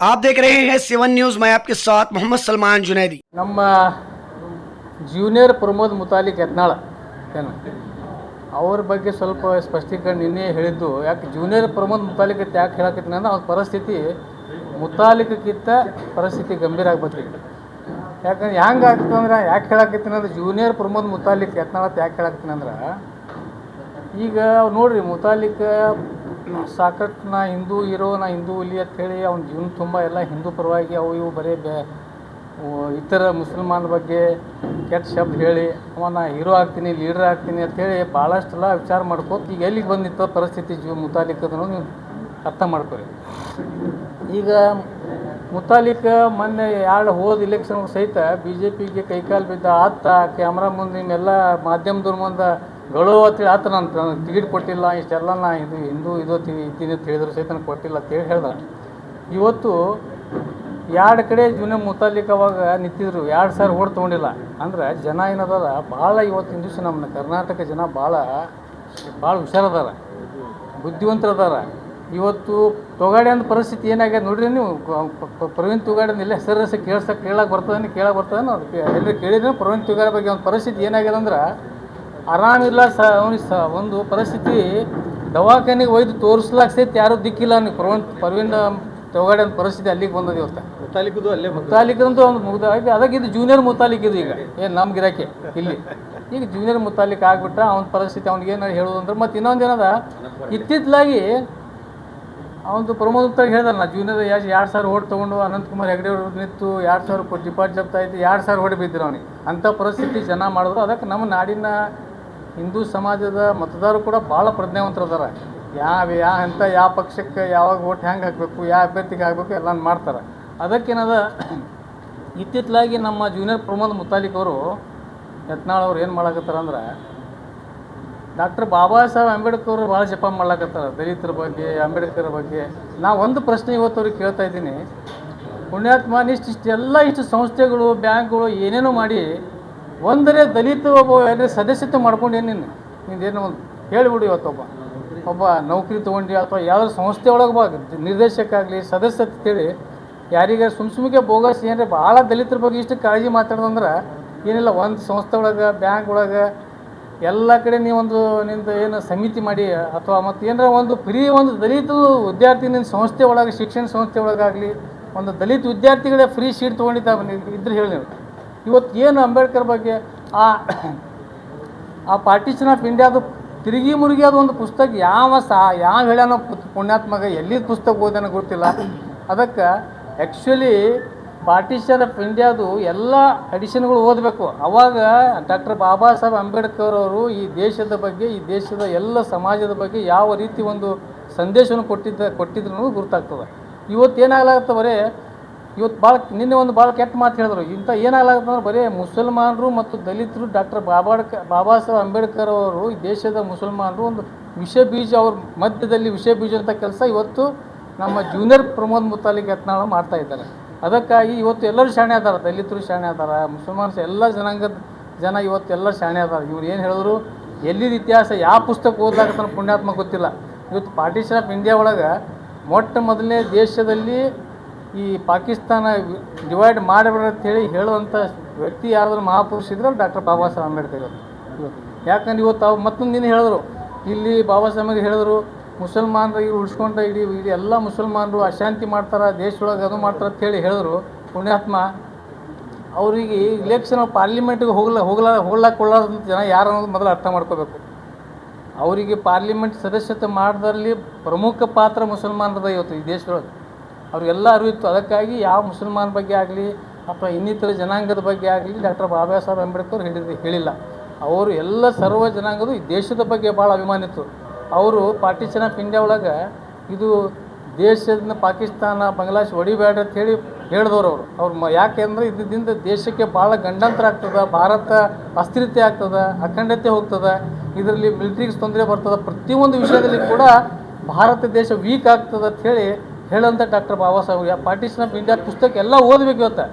आप देख रहे हैं सेवन न्यूज। मैं आपके साथ मोहम्मद सलमान जुनैदी। ನಮ್ಮ ಜೂನಿಯರ್ ಪ್ರಮೋದ್ ಮುತಾಲಿಕ್ ಯತ್ನಾಳ ಏನು ಅವ್ರ ಬಗ್ಗೆ ಸ್ವಲ್ಪ ಸ್ಪಷ್ಟೀಕರಣ ನಿನ್ನೆ ಹೇಳಿದ್ದು. ಯಾಕೆ ಜೂನಿಯರ್ ಪ್ರಮೋದ್ ಮುತಾಲಿಕ್ ಅಂತ ಯಾಕೆ ಹೇಳಕತ್ತೀನಿ ಅಂದ್ರೆ ಅವ್ರ ಪರಿಸ್ಥಿತಿ ಮುತಾಲಿಕ್ಕಿಂತ ಪರಿಸ್ಥಿತಿ ಗಂಭೀರ ಆಗ್ಬೇಕಿತ್ತು. ಯಾಕಂದ್ರೆ ಹೆಂಗೆ ಆಗ್ತದಂದ್ರೆ ಯಾಕೆ ಹೇಳಕತ್ತೀನಿ ಅಂದ್ರೆ ಜೂನಿಯರ್ ಪ್ರಮೋದ್ ಮುತಾಲಿಕ್ ಯತ್ನಾಳ ಅಂತ ಯಾಕೆ ಹೇಳಕತ್ತೀನಿ ಅಂದ್ರೆ ಈಗ ನೋಡ್ರಿ ಮುತಾಲಿಕ್ ಸಾಕಷ್ಟು ನಾ ಹಿಂದೂ ಹೀರೋ, ನಾ ಹಿಂದೂ ಹುಲಿ ಅಂತ ಹೇಳಿ ಅವ್ನ ಜೀವನ ತುಂಬ ಎಲ್ಲ ಹಿಂದೂ ಪರವಾಗಿ ಅವು ಇವು ಬರೀ ಇತರ ಮುಸಲ್ಮಾನ ಬಗ್ಗೆ ಕೆಟ್ಟ ಶಬ್ದ ಹೇಳಿ ಅವನ ಹೀರೋ ಆಗ್ತೀನಿ, ಲೀಡರ್ ಆಗ್ತೀನಿ ಅಂಥೇಳಿ ಭಾಳಷ್ಟೆಲ್ಲ ವಿಚಾರ ಮಾಡ್ಕೋತ ಈಗ ಎಲ್ಲಿಗೆ ಬಂದಿತ್ತು ಪರಿಸ್ಥಿತಿ ಮುತಾಲಿಕ್ ಅದನ್ನು ನೀವು ಅರ್ಥ ಮಾಡ್ಕೊರಿ. ಈಗ ಮುತಾಲಿಕ್ ಮೊನ್ನೆ ಹೋದ ಇಲೆಕ್ಷನ್ ಸಹಿತ BJPಗೆ ಕೈಕಾಲು ಬಿದ್ದ ಆತ ಕ್ಯಾಮ್ರಾ ಮುಂದೆ ನಿಮ್ಮೆಲ್ಲ ಮಾಧ್ಯಮದವ್ರ ಮುಂದೆ ಗಳು ಅಂತೇಳಿ ಆತ ನಾನು ಟಿಕೆಟ್ ಕೊಟ್ಟಿಲ್ಲ, ಇಷ್ಟೆಲ್ಲ ನಾ ಹಿಂದೂ ಇದ್ದೀನಿ ಅಂತ ಹೇಳಿದ್ರು ಸಹಿತ ನನಗೆ ಕೊಟ್ಟಿಲ್ಲ ಅಂತೇಳಿ ಹೇಳ್ದ. ಇವತ್ತು ಎರಡು ಕಡೆ ಜೂನಿಯರ್ ಮುತಾಲಿಕ್ ಅವಾಗ ನಿಂತಿದ್ರು, 2,000 ಓಟ್ ತೊಗೊಂಡಿಲ್ಲ. ಅಂದ್ರೆ ಜನ ಏನದಾರ ಭಾಳ ಇವತ್ತಿನ ದಿವಸ ನಮ್ಮ ಕರ್ನಾಟಕ ಜನ ಭಾಳ ಹುಷಾರದಾರ, ಬುದ್ಧಿವಂತರದಾರ. ಇವತ್ತು ತೊಗಾಡಿ ಅಂದ ಪರಿಸ್ಥಿತಿ ಏನಾಗ್ಯದ ನೋಡ್ರಿ ನೀವು. ಪ್ರವೀಣ್ ತುಗಾಡಿ ಇಲ್ಲ ಹೆಸರು ಕೇಳಕ್ಕೆ ಬರ್ತದೆ ಅದಕ್ಕೆ ಎಲ್ಲರೂ ಕೇಳಿದ್ರೆ ಪ್ರವೀಣ್ ತುಗಾಡಿ ಬಗ್ಗೆ ಒಂದು ಪರಿಸ್ಥಿತಿ ಏನಾಗ್ಯದ ಅಂದ್ರೆ ಆರಾಮಿಲ್ಲ. ಅವನಿಗೆ ಒಂದು ಪರಿಸ್ಥಿತಿ ದವಾಖಾನೆಗೆ ಒಯ್ದು ತೋರಿಸ್ಲಾಕ ಸಹಿತ ಯಾರೂ ದಿಕ್ಕಿಲ್ಲ. ಅವ್ನಿಗೆ ಪ್ರವೀಣ್ ತೊಗಾಡಿ ಅಂತ ಪರಿಸ್ಥಿತಿ ಅಲ್ಲಿಗೆ ಬಂದದ ಇವತ್ತು. ಮುತಾಲಿಕ್ದಂತೂ ಒಂದು ಮುಗ್ದ ಅದಕ್ಕೆ ಇದು ಜೂನಿಯರ್ ಮುತಾಲಿಕ್ ಇದು ಈಗ ಏನು ನಮ್ಮ ಗಿರಾಕಿ ಇಲ್ಲಿ ಈಗ ಜೂನಿಯರ್ ಮುತಾಲಿಕ್ ಆಗಿಬಿಟ್ಟ. ಅವನ ಪರಿಸ್ಥಿತಿ ಅವ್ನಿಗೇನು ಹೇಳೋದಂದ್ರೆ ಮತ್ತು ಇನ್ನೊಂದು ಏನದ ಇತ್ತಿತ್ತಲಾಗಿ ಅವನು ಪ್ರಮೋದ್ ಮುತಾಲಿಕ್ ಹೇಳ್ದಾರ ನಾ ಜೂನಿಯರ್ 2,000 ಓಟ್ ತೊಗೊಂಡು ಅನಂತಕುಮಾರ್ ಹೆಗಡೆ ಅವ್ರು ನಿಂತು 2,000 ಡಿಪಾರ್ಟ್ ಜಪ್ತ ಆಯ್ತು, 2,000 ಓಟ್ ಬಿದ್ದರು ಅವನಿಗೆ. ಅಂಥ ಪರಿಸ್ಥಿತಿ ಜನ ಮಾಡಿದ್ರು. ಅದಕ್ಕೆ ನಮ್ಮ ನಾಡಿನ ಹಿಂದೂ ಸಮಾಜದ ಮತದಾರರು ಕೂಡ ಭಾಳ ಪ್ರಜ್ಞಾವಂತರದಾರ. ಯಾವ ಪಕ್ಷಕ್ಕೆ ಯಾವಾಗ ಓಟ್ ಹೆಂಗೆ ಹಾಕಬೇಕು, ಯಾವ ಅಭ್ಯರ್ಥಿಗೆ ಹಾಕಬೇಕು ಎಲ್ಲ ಮಾಡ್ತಾರೆ. ಅದಕ್ಕೇನದ ಇತ್ತಿತ್ತಲಾಗಿ ನಮ್ಮ ಜೂನಿಯರ್ ಪ್ರಮೋದ್ ಮುತಾಲಿಕ್ ಅವರು ಯತ್ನಾಳ್ ಅವ್ರು ಏನು ಮಾಡಕತ್ತಾರ ಅಂದ್ರೆ ಡಾಕ್ಟರ್ ಬಾಬಾ ಸಾಹೇಬ್ ಅಂಬೇಡ್ಕರ್ ಅವರು ಭಾಳ ಜಪ ಮಾಡ್ಲಕತ್ತಾರ ದಲಿತರ ಬಗ್ಗೆ, ಅಂಬೇಡ್ಕರ್ ಬಗ್ಗೆ. ನಾ ಒಂದು ಪ್ರಶ್ನೆ ಇವತ್ತು ಅವ್ರಿಗೆ ಕೇಳ್ತಾ ಇದ್ದೀನಿ. ಪುಣ್ಯಾತ್ಮ ಇಷ್ಟು ಸಂಸ್ಥೆಗಳು, ಬ್ಯಾಂಕ್ಗಳು ಏನೇನೋ ಮಾಡಿ ಒಂದರೆ ದಲಿತ ಒಬ್ಬ ಸದಸ್ಯತೆ ಮಾಡ್ಕೊಂಡು ನಿಂದೇನೋ ಒಂದು ಹೇಳಿಬಿಡು. ಒಬ್ಬ ನೌಕರಿ ತೊಗೊಂಡು ಅಥವಾ ಯಾವುದಾದ್ರು ಸಂಸ್ಥೆ ಒಳಗೆ ನಿರ್ದೇಶಕ ಆಗಲಿ ಸದಸ್ಯತೆ ಅಂತೇಳಿ ಯಾರಿಗೆ ಸುಮ್ಗೆ ಬೋಗಸ್ ಏನಾರ ಭಾಳ ದಲಿತರ ಬಗ್ಗೆ ಇಷ್ಟು ಕಾಳಜಿ ಮಾತಾಡೋದಂದ್ರೆ ಏನಿಲ್ಲ. ಒಂದು ಸಂಸ್ಥೆ ಒಳಗೆ, ಬ್ಯಾಂಕ್ ಒಳಗೆ ಎಲ್ಲ ಕಡೆ ನೀವೊಂದು ನಿಂದು ಏನು ಸಮಿತಿ ಮಾಡಿ ಅಥವಾ ಮತ್ತು ಏನಾರ ಒಂದು ಒಂದು ದಲಿತ ವಿದ್ಯಾರ್ಥಿ ನಿನ್ನ ಸಂಸ್ಥೆ ಒಳಗೆ, ಶಿಕ್ಷಣ ಸಂಸ್ಥೆ ಒಳಗಾಗಲಿ ಒಂದು ದಲಿತ ವಿದ್ಯಾರ್ಥಿಗಳೇ ಫ್ರೀ ಸೀಟ್ ತೊಗೊಂಡಿದ್ದ ಇದ್ರೆ ಹೇಳಿ ನೀವು. ಇವತ್ತು ಏನು ಅಂಬೇಡ್ಕರ್ ಬಗ್ಗೆ ಆ ಪಾರ್ಟಿಷನ್ ಆಫ್ ಇಂಡಿಯಾದು ತಿರುಗಿ ಮುರುಗಿ ಅದು ಒಂದು ಪುಸ್ತಕ ಯಾವ ಹೇಳ್ಯಾನೋ ಪುಣ್ಯಾತ್ಮಗ ಎಲ್ಲಿ ಪುಸ್ತಕ ಓದಾನೋ ಗೊತ್ತಿಲ್ಲ. ಅದಕ್ಕೆ ಆ್ಯಕ್ಚುಲಿ ಪಾರ್ಟಿಷನ್ ಆಫ್ ಇಂಡಿಯಾದು ಎಲ್ಲ ಎಡಿಷನ್ಗಳು ಓದಬೇಕು. ಅವಾಗ ಡಾಕ್ಟರ್ ಬಾಬಾ ಸಾಹೇಬ್ ಅಂಬೇಡ್ಕರ್ ಅವರು ಈ ದೇಶದ ಬಗ್ಗೆ, ಈ ದೇಶದ ಎಲ್ಲ ಸಮಾಜದ ಬಗ್ಗೆ ಯಾವ ರೀತಿ ಒಂದು ಸಂದೇಶವನ್ನು ಕೊಟ್ಟಿದ್ರು ಗುರುತಾಗ್ತದೆ. ಇವತ್ತು ಏನಾಗಲಾಗತ್ತೆ ಬರೀ ಇವತ್ತು ನಿನ್ನೆ ಒಂದು ಭಾಳ ಕೆಟ್ಟ ಮಾತು ಹೇಳಿದ್ರು. ಏನಾಗಲಾಗತ್ತಂದ್ರೆ ಬರೀ ಮುಸಲ್ಮಾನರು ಮತ್ತು ದಲಿತರು ಡಾಕ್ಟರ್ ಬಾಬಾ ಸಾಹೇಬ್ ಅಂಬೇಡ್ಕರ್ ಅವರು ಈ ದೇಶದ ಮುಸಲ್ಮಾನರು ಒಂದು ವಿಷ ಬೀಜ, ಅವ್ರ ಮಧ್ಯದಲ್ಲಿ ವಿಷ ಬೀಜ ಅಂತ ಕೆಲಸ ಇವತ್ತು ನಮ್ಮ ಜೂನಿಯರ್ ಪ್ರಮೋದ್ ಮುತಾಲಿಕ್ ಯತ್ನಾಳ್ ಮಾಡ್ತಾ ಇದ್ದಾರೆ. ಅದಕ್ಕಾಗಿ ಇವತ್ತು ಎಲ್ಲರೂ ಶಾಣೆ ಅದಾರ, ದಲಿತರು ಶಾಣೆ ಅದಾರ, ಮುಸಲ್ಮಾನ್ಸ್ ಎಲ್ಲ ಜನಾಂಗದ ಜನ ಇವತ್ತು ಎಲ್ಲ ಶಾಣೆ ಅದಾರ. ಇವ್ರು ಏನು ಹೇಳಿದ್ರು ಎಲ್ಲಿದ ಇತಿಹಾಸ ಯಾವ ಪುಸ್ತಕ ಓದ್ಲಾಕತ್ತಾನ ಪುಣ್ಯಾತ್ಮ ಗೊತ್ತಿಲ್ಲ. ಇವತ್ತು ಪಾರ್ಟಿಷನ್ ಆಫ್ ಇಂಡಿಯಾ ಒಳಗೆ ಮೊಟ್ಟ ಮೊದಲನೇ ದೇಶದಲ್ಲಿ ಈ ಪಾಕಿಸ್ತಾನ ಡಿವೈಡ್ ಮಾಡಿಬಿಡ್ರಿ ಅಂತೇಳಿ ಹೇಳುವಂಥ ವ್ಯಕ್ತಿ ಯಾರಾದ್ರೂ ಮಹಾಪುರುಷ ಇದ್ರೆ ಡಾಕ್ಟರ್ ಬಾಬಾ ಸಾಹೇಬ್ ಅಂಬೇಡ್ಕರ್ ಇವತ್ತು. ಯಾಕಂದ್ರೆ ಇವತ್ತು ಅವ್ರು ಮತ್ತೊಂದು ದಿನ ಹೇಳಿದ್ರು, ಇಲ್ಲಿ ಬಾಬಾ ಸಾಹೇಬ್ಗೆ ಹೇಳಿದ್ರು ಮುಸಲ್ಮಾನರು ಇವ್ರು ಉಳಿಸ್ಕೊಂಡ ಇಡೀ ಎಲ್ಲ ಮುಸಲ್ಮಾನರು ಅಶಾಂತಿ ಮಾಡ್ತಾರೆ ದೇಶದೊಳಗೆ, ಅದು ಮಾಡ್ತಾರೆ ಅಂತೇಳಿ ಹೇಳಿದ್ರು ಪುಣ್ಯಾತ್ಮ. ಅವರಿಗೆ ಇಲೆಕ್ಷನ್ ಪಾರ್ಲಿಮೆಂಟ್ಗೆ ಹೋಗ್ಲಾಕೊಳ್ಳೋದಂತ ಜನ ಯಾರು ಅನ್ನೋದು ಮೊದಲು ಅರ್ಥ ಮಾಡ್ಕೋಬೇಕು. ಅವರಿಗೆ ಪಾರ್ಲಿಮೆಂಟ್ ಸದಸ್ಯತೆ ಮಾಡೋದ್ರಲ್ಲಿ ಪ್ರಮುಖ ಪಾತ್ರ ಮುಸಲ್ಮಾನರದ ಇವತ್ತು ಈ ದೇಶದೊಳಗೆ ಅವ್ರಿಗೆಲ್ಲ ಅರಿವಿತ್ತು. ಅದಕ್ಕಾಗಿ ಯಾವ ಮುಸಲ್ಮಾನ ಬಗ್ಗೆ ಆಗಲಿ ಅಥವಾ ಇನ್ನಿತರ ಜನಾಂಗದ ಬಗ್ಗೆ ಆಗಲಿ ಡಾಕ್ಟರ್ ಬಾಬಾ ಸಾಹೇಬ್ ಅಂಬೇಡ್ಕರ್ ಹೇಳಿಲ್ಲ. ಅವರು ಎಲ್ಲ ಸರ್ವ ಜನಾಂಗದ ಈ ದೇಶದ ಬಗ್ಗೆ ಭಾಳ ಅಭಿಮಾನ ಇತ್ತು. ಅವರು ಪಾರ್ಟಿಷನ್ ಆಫ್ ಇಂಡಿಯಾ ಒಳಗೆ ಇದು ದೇಶದ ಪಾಕಿಸ್ತಾನ ಬಾಂಗ್ಲಾದೇಶ ಹೊಡಿಬೇಡ ಅಂತ ಹೇಳಿ ಹೇಳಿದವರು ಅವ್ರು ಯಾಕೆಂದ್ರೆ ಇದರಿಂದ ದೇಶಕ್ಕೆ ಭಾಳ ಗಂಡಾಂತರ ಆಗ್ತದೆ, ಭಾರತ ಅಸ್ಥಿರತೆ ಆಗ್ತದೆ, ಅಖಂಡತೆ ಹೋಗ್ತದೆ, ಇದರಲ್ಲಿ ಮಿಲಿಟ್ರಿಗೆ ತೊಂದರೆ ಬರ್ತದೆ, ಪ್ರತಿಯೊಂದು ವಿಷಯದಲ್ಲಿ ಕೂಡ ಭಾರತ ದೇಶ ವೀಕ್ ಆಗ್ತದೆ ಅಂತ ಹೇಳಂತ doctor Baba Saheb partition of India ಪುಸ್ತಕ ಎಲ್ಲ ಓದಬೇಕು. ಇವತ್ತು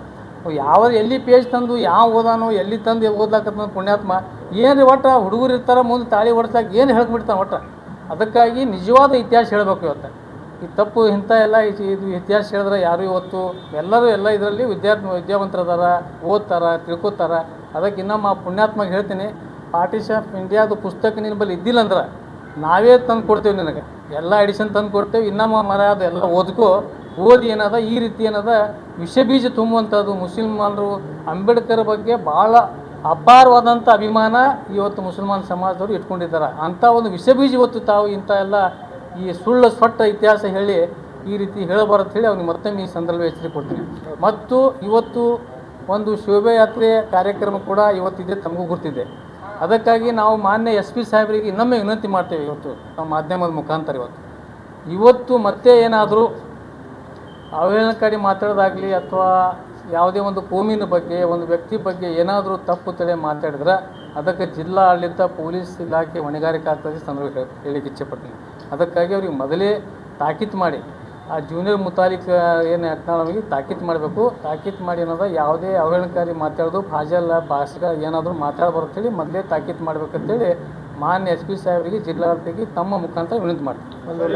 ಎಲ್ಲಿ ಪೇಜ್ ತಂದು ಓದಾನೋ ಎಲ್ಲಿ ತಂದು ಓದ್ಲಾಕತ್ತ ಪುಣ್ಯಾತ್ಮ ಏನು ಒಟ್ಟು ಹುಡುಗರು ಇರ್ತಾರೆ ಮುಂದೆ ತಾಳಿ ಹೊಡ್ಸಾಕ ಏನು ಹೇಳ್ಬಿಡ್ತಾನೆ ಒಟ್ಟು. ಅದಕ್ಕಾಗಿ ನಿಜವಾದ ಇತಿಹಾಸ ಹೇಳಬೇಕು ಇವತ್ತು. ಈ ತಪ್ಪು ಇಂಥ ಎಲ್ಲ ಇದು ಇತಿಹಾಸ ಹೇಳಿದ್ರೆ ಯಾರು ಇವತ್ತು ಎಲ್ಲರೂ ಎಲ್ಲ ಇದರಲ್ಲಿ ವಿದ್ಯಾವಂತರದಾರ, ಓದ್ತಾರ, ತಿಳ್ಕೊತಾರ. ಅದಕ್ಕೆ ಇನ್ನೊಮ್ಮೆ ಆ ಪುಣ್ಯಾತ್ಮಗೆ ಹೇಳ್ತೀನಿ, ಪಾರ್ಟಿಷನ್ ಆಫ್ ಇಂಡಿಯಾದು ಪುಸ್ತಕ ನಿನ್ನ ಬಳಿ ಇದ್ದಿಲ್ಲ ಅಂದ್ರೆ ನಾವೇ ತಂದು ಕೊಡ್ತೇವೆ, ನಿನಗೆ ಎಲ್ಲ ಎಡಿಷನ್ ತಂದು ಕೊಡ್ತೇವೆ. ಇನ್ನೊಮ್ಮ ಮರ ಅದು ಎಲ್ಲ ಓದಿ ಏನದ ಈ ರೀತಿ ಏನದ ವಿಷ ಬೀಜ ತುಂಬುವಂಥದ್ದು. ಮುಸಲ್ಮಾನರು ಅಂಬೇಡ್ಕರ್ ಬಗ್ಗೆ ಭಾಳ ಅಪಾರವಾದಂಥ ಅಭಿಮಾನ ಇವತ್ತು ಮುಸಲ್ಮಾನ ಸಮಾಜದವರು ಇಟ್ಕೊಂಡಿದ್ದಾರೆ. ಅಂಥ ಒಂದು ವಿಷ ಬೀಜ ಇವತ್ತು ತಾವು ಇಂಥ ಎಲ್ಲ ಈ ಸುಳ್ಳು ಸೊಟ್ಟ ಇತಿಹಾಸ ಹೇಳಿ ಈ ರೀತಿ ಹೇಳಬಾರದು ಹೇಳಿ ಅವ್ನಿಗೆ ಮತ್ತೊಮ್ಮೆ ಈ ಸಂದರ್ಭ ಎಚ್ಚರಿಕೆ ಕೊಡ್ತೀನಿ. ಮತ್ತು ಇವತ್ತು ಒಂದು ಶೋಭಾಯಾತ್ರೆ ಕಾರ್ಯಕ್ರಮ ಕೂಡ ಇವತ್ತಿದೆ, ತಮಗೂ ಗುರ್ತಿದೆ. ಅದಕ್ಕಾಗಿ ನಾವು ಮಾನ್ಯ SP ಸಾಹೇಬರಿಗೆ ಇನ್ನೊಮ್ಮೆ ವಿನಂತಿ ಮಾಡ್ತೇವೆ. ಇವತ್ತು ನಮ್ಮ ಮಾಧ್ಯಮದ ಮುಖಾಂತರ ಇವತ್ತು ಮತ್ತೆ ಏನಾದರೂ ಅವಹೇಳನಕಾರಿ ಮಾತಾಡೋದಾಗಲಿ ಅಥವಾ ಯಾವುದೇ ಒಂದು ಕೋಮಿನ ಬಗ್ಗೆ, ಒಂದು ವ್ಯಕ್ತಿ ಬಗ್ಗೆ ಏನಾದರೂ ತಪ್ಪು ತಡೆ ಮಾತಾಡಿದ್ರೆ ಅದಕ್ಕೆ ಜಿಲ್ಲಾ ಆಡಳಿತ, ಪೊಲೀಸ್ ಇಲಾಖೆ ಹೊಣೆಗಾರಿಕೆ ಆಗ್ತದೆ ಸಂದರ್ಭ ಹೇಳಿಕ್ಕೆ ಇಚ್ಛೆಪಡ್ತೀನಿ. ಅದಕ್ಕಾಗಿ ಅವ್ರಿಗೆ ಮೊದಲೇ ತಾಕೀತು ಮಾಡಿ, ಆ ಜೂನಿಯರ್ ಮುತಾಲಿಕ್ ಏನು ಯತ್ನಾಳ್ ತಾಕೀತು ಮಾಡಬೇಕು. ತಾಕೀತು ಮಾಡಿ ಅನ್ನೋದು ಯಾವುದೇ ಅವಹೇಳನಕಾರಿ ಮಾತಾಡೋದು, ಭಾಷೆಗ ಏನಾದರೂ ಮಾತಾಡಬಾರ್ದು ಹೇಳಿ ಮೊದಲೇ ತಾಕೀತು ಮಾಡ್ಬೇಕಂತೇಳಿ ಮಾನ್ಯ SP ಸಾಹೇಬರಿಗೆ, ಜಿಲ್ಲಾಡಳಿತಕ್ಕೆ ತಮ್ಮ ಮುಖಾಂತರ ವಿನಂತಿ ಮಾಡ್ತೀನಿ.